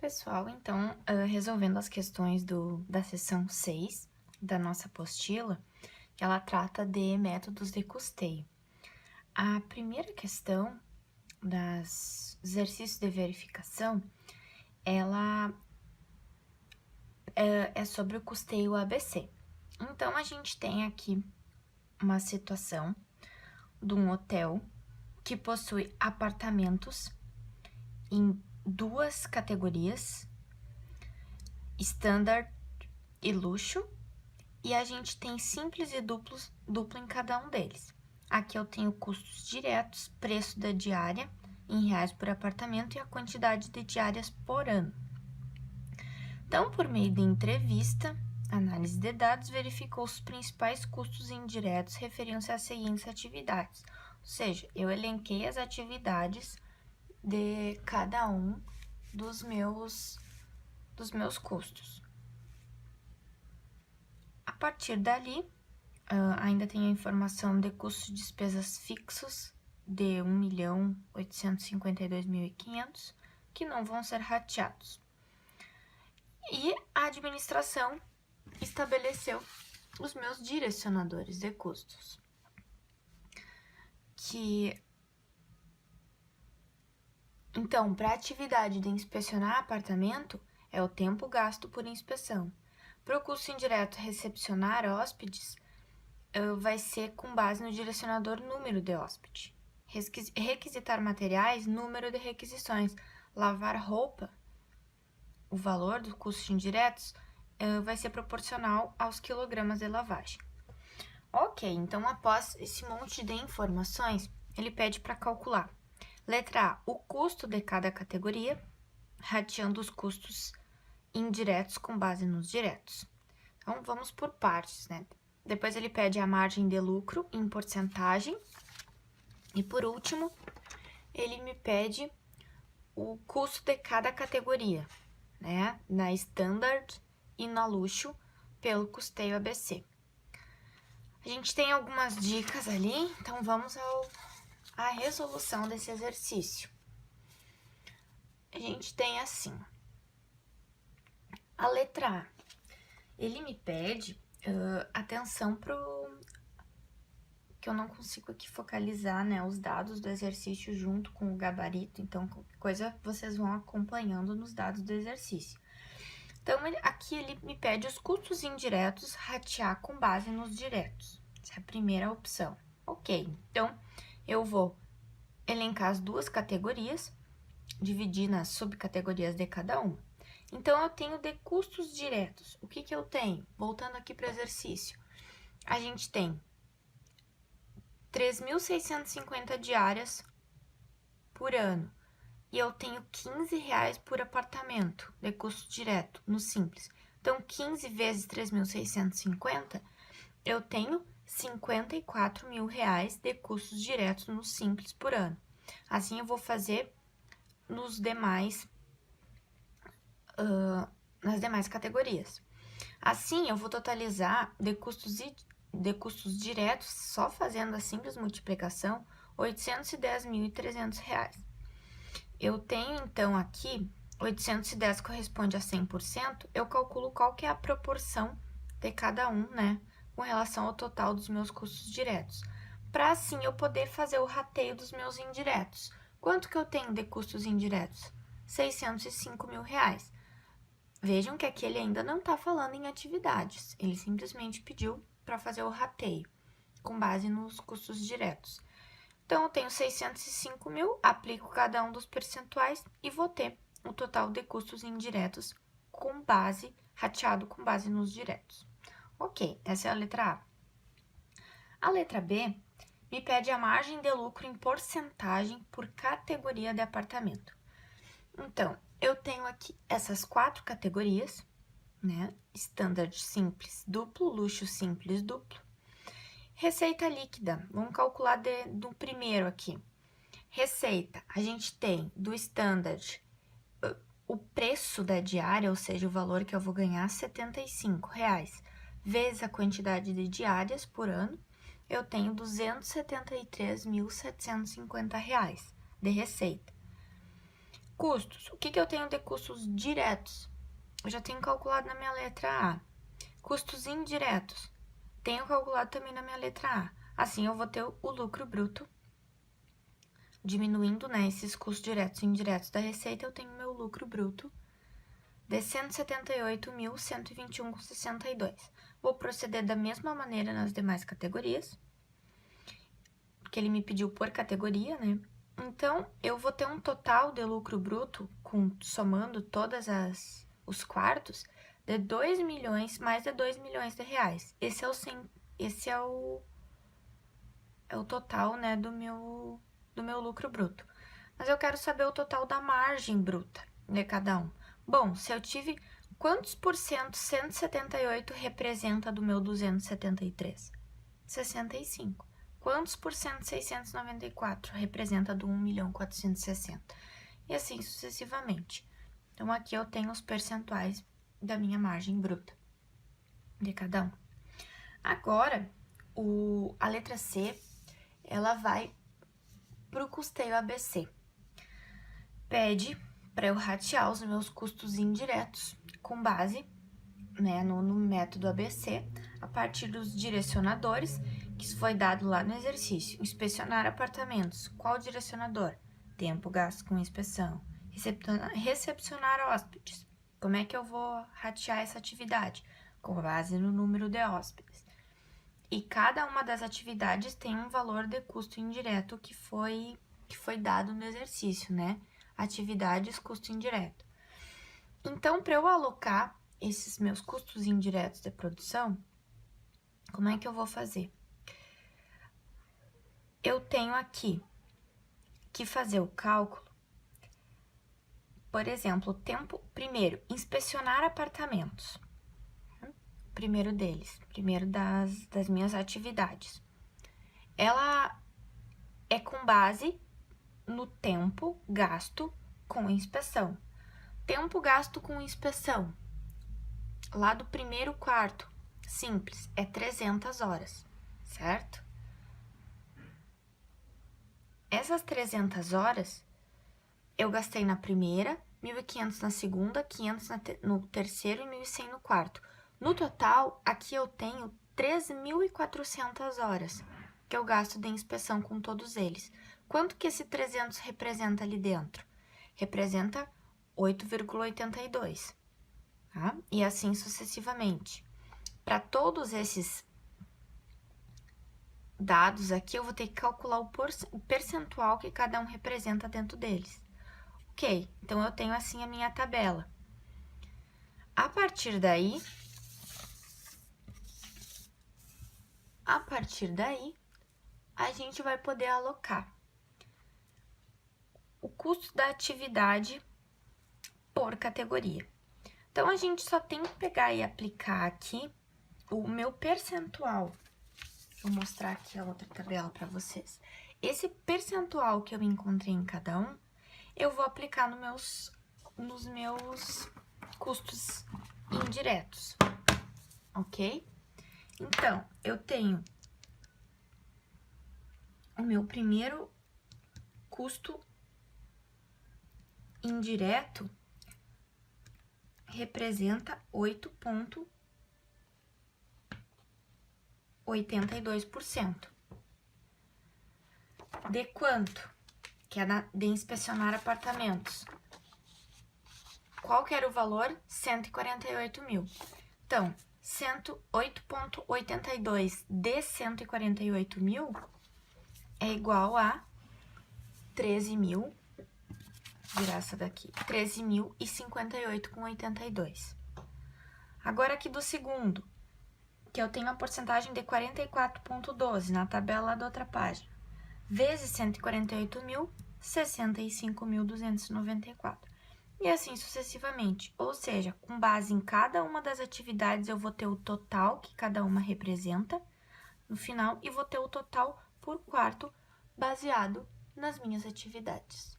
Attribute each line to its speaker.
Speaker 1: Pessoal, então, resolvendo as questões da seção 6 da nossa apostila, que ela trata de métodos de custeio. A primeira questão das exercícios de verificação, ela é sobre o custeio ABC. Então, a gente tem aqui uma situação de um hotel que possui apartamentos em duas categorias, standard e luxo, e a gente tem simples e duplo em cada um deles. Aqui eu tenho custos diretos, preço da diária em reais por apartamento e a quantidade de diárias por ano. Então, por meio de entrevista, análise de dados, verificou os principais custos indiretos referiam-se às seguintes atividades. Ou seja, eu elenquei as atividades de cada um dos meus custos. A partir dali, ainda tem a informação de custos de despesas fixos de 1.852.500, que não vão ser rateados. E a administração estabeleceu os meus direcionadores de custos, então, para a atividade de inspecionar apartamento, é o tempo gasto por inspeção. Para o custo indireto recepcionar hóspedes, vai ser com base no direcionador número de hóspede. Requisitar materiais, número de requisições. Lavar roupa, o valor dos custos indiretos vai ser proporcional aos quilogramas de lavagem. Ok, então após esse monte de informações, ele pede para calcular. Letra A, o custo de cada categoria, rateando os custos indiretos com base nos diretos. Então, vamos por partes, né? Depois ele pede a margem de lucro em porcentagem. E por último, ele me pede o custo de cada categoria, né? Na standard e na luxo, pelo custeio ABC. A gente tem algumas dicas ali, então vamos à resolução desse exercício. A gente tem assim, a letra A, ele me pede atenção que eu não consigo aqui focalizar, né, os dados do exercício junto com o gabarito, então qualquer coisa vocês vão acompanhando nos dados do exercício. Então, aqui ele me pede os custos indiretos ratear com base nos diretos. Essa é a primeira opção. Ok, então eu vou elencar as duas categorias, dividir nas subcategorias de cada uma. Então, eu tenho de custos diretos. O que eu tenho? Voltando aqui para o exercício. A gente tem 3.650 diárias por ano. E eu tenho 15 reais por apartamento de custo direto, no simples. Então, 15 vezes 3.650, eu tenho 54 mil reais de custos diretos no simples por ano. Assim, eu vou fazer nas demais categorias. Assim, eu vou totalizar de custos diretos, só fazendo a simples multiplicação, R$ 810.300. Eu tenho, então, aqui, 810 corresponde a 100%, eu calculo qual que é a proporção de cada um, né, com relação ao total dos meus custos diretos. Para, assim, eu poder fazer o rateio dos meus indiretos. Quanto que eu tenho de custos indiretos? R$ 605 mil. Vejam que aqui ele ainda não está falando em atividades, ele simplesmente pediu para fazer o rateio, com base nos custos diretos. Então, eu tenho 605 mil, aplico cada um dos percentuais e vou ter o total de custos indiretos rateado com base nos diretos. Ok, essa é a letra A. A letra B me pede a margem de lucro em porcentagem por categoria de apartamento. Então, eu tenho aqui essas 4 categorias, né? Standard simples duplo, luxo simples duplo. Receita líquida, vamos calcular do primeiro aqui. Receita, a gente tem do standard o preço da diária, ou seja, o valor que eu vou ganhar, R$ 75, vezes a quantidade de diárias por ano, eu tenho R$ 273.750 de receita. Custos. O que eu tenho de custos diretos? Eu já tenho calculado na minha letra A. Custos indiretos. Tenho calculado também na minha letra A. Assim, eu vou ter o lucro bruto diminuindo, né, esses custos diretos e indiretos da receita, eu tenho meu lucro bruto de 178.121,62. Vou proceder da mesma maneira nas demais categorias, porque ele me pediu por categoria, né? Então, eu vou ter um total de lucro bruto, somando todas os quartos, de 2 milhões, mais de 2 milhões de reais. Esse é o total, né, do meu lucro bruto. Mas eu quero saber o total da margem bruta de cada um. Bom, se eu tive... Quantos por cento 178 representa do meu 273? 65. Quantos por cento 694 representa do 1.460? E assim sucessivamente. Então, aqui eu tenho os percentuais da minha margem bruta de cada um. Agora, a letra C, ela vai para o custeio ABC. Pede para eu ratear os meus custos indiretos com base, né, no método ABC, a partir dos direcionadores, que isso foi dado lá no exercício. Inspecionar apartamentos. Qual direcionador? Tempo gasto com inspeção. Recepcionar hóspedes. Como é que eu vou ratear essa atividade? Com base no número de hóspedes. E cada uma das atividades tem um valor de custo indireto que foi dado no exercício, né? Atividades, custo indireto. Então, para eu alocar esses meus custos indiretos de produção, como é que eu vou fazer? Eu tenho aqui que fazer o cálculo. Por exemplo, primeiro, inspecionar apartamentos. Primeiro das minhas atividades. Ela é com base no tempo gasto com inspeção. Tempo gasto com inspeção, lá do primeiro quarto, simples, é 300 horas, certo? Essas 300 horas, eu gastei na primeira, 1.500 na segunda, 500 no terceiro e 1.100 no quarto. No total, aqui eu tenho 3.400 horas que eu gasto de inspeção com todos eles. Quanto que esse 300 representa ali dentro? Representa 8,82, tá? E assim sucessivamente. Para todos esses dados aqui, eu vou ter que calcular o percentual que cada um representa dentro deles. Ok, então eu tenho assim a minha tabela. A partir daí, a gente vai poder alocar o custo da atividade por categoria. Então, a gente só tem que pegar e aplicar aqui o meu percentual. Vou mostrar aqui a outra tabela para vocês. Esse percentual que eu encontrei em cada um, eu vou aplicar nos meus custos indiretos, ok? Então, eu tenho o meu primeiro custo indireto representa 8,82%. De quanto? Que é de inspecionar apartamentos. Qual que era o valor? 148 mil. Então, 8,82 de 148 mil é igual a 13 mil, virar essa daqui, 13.058,82. Agora aqui do segundo, que eu tenho a porcentagem de 44,12 na tabela da outra página, vezes 148 mil, 65.294. E assim sucessivamente, ou seja, com base em cada uma das atividades, eu vou ter o total que cada uma representa no final e vou ter o total por quarto baseado nas minhas atividades.